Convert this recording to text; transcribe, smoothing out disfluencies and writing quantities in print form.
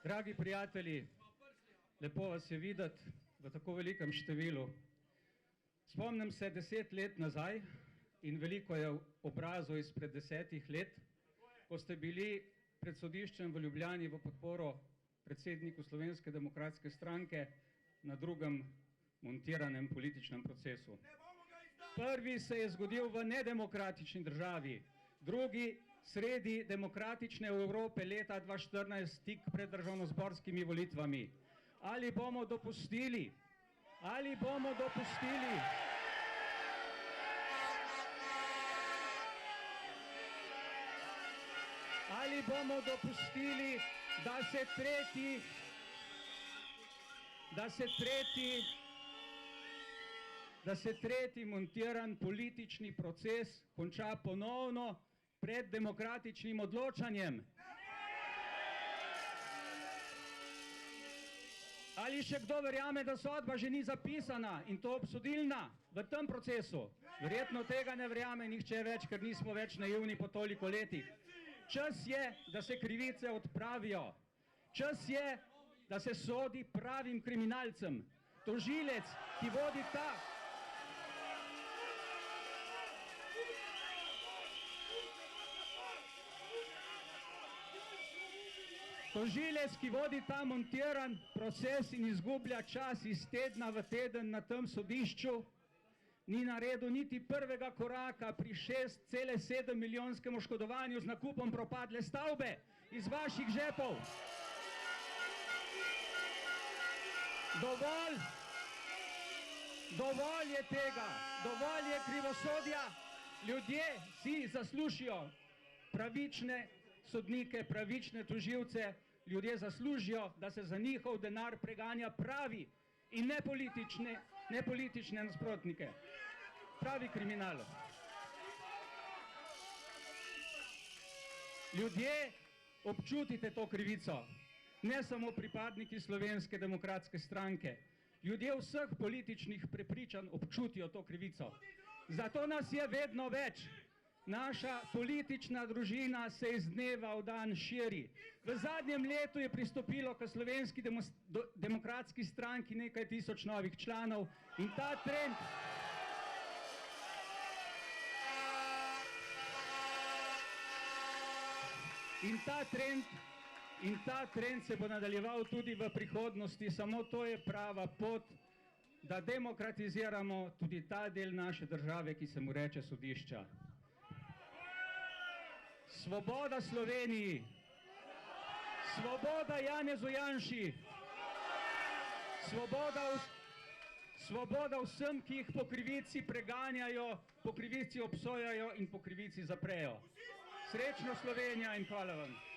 Dragi prijatelji, lepo vas je videti v tako velikem številu. Spomnim se 10 let nazaj in veliko je obrazov izpred 10 let, ko ste bili pred sodiščem v Ljubljani v podporo predsedniku Slovenske demokratske stranke na drugem montiranem političnem procesu. Prvi se je zgodil v nedemokratični državi, drugi sredi demokratične Evrope leta 2014, tik pred državnozborskimi volitvami. Ali bomo dopustili, da se tretji montiran politični proces konča ponovno pred demokratičnim odločanjem? Ali še kdo verjame, da sodba že ni zapisana in to obsodilna v tem procesu? Verjetno tega ne verjame nihče več, ker nismo več naivni po toliko letih. Čas je, da se krivice odpravijo. Čas je, da se sodi pravim kriminalcem. Tožilec, ki vodi ta montiran proces in izgublja čas iz tedna v teden na tem sodišču, ni naredil niti prvega koraka pri 6,7 milijonskem oškodovanju z nakupom propadle stavbe iz vaših žepov. Dovolj je tega, dovolj je krivosodja. Ljudje si zaslužijo pravične sodnike, pravične tožilce, ljudje zaslužijo, da se za njihov denar preganja pravi in ne politične nasprotnike. Pravi kriminal. Ljudje, občutite to krivico. Ne samo pripadniki Slovenske demokratske stranke. Ljudje vseh političnih prepričanj občutijo to krivico. Zato nas je vedno več. Naša politična družina se iz dneva v dan širi. V zadnjem letu je pristopilo k Slovenski demokratski stranki nekaj tisoč novih članov in ta trend se bo nadaljeval tudi v prihodnosti. Samo to je prava pot, da demokratiziramo tudi ta del naše države, ki se mu reče sodišča. Svoboda Sloveniji, svoboda Janezu Janši, svoboda vsem, ki jih po krivici preganjajo, po krivici obsojajo in po krivici zaprejo. Srečno Slovenija in hvala vam.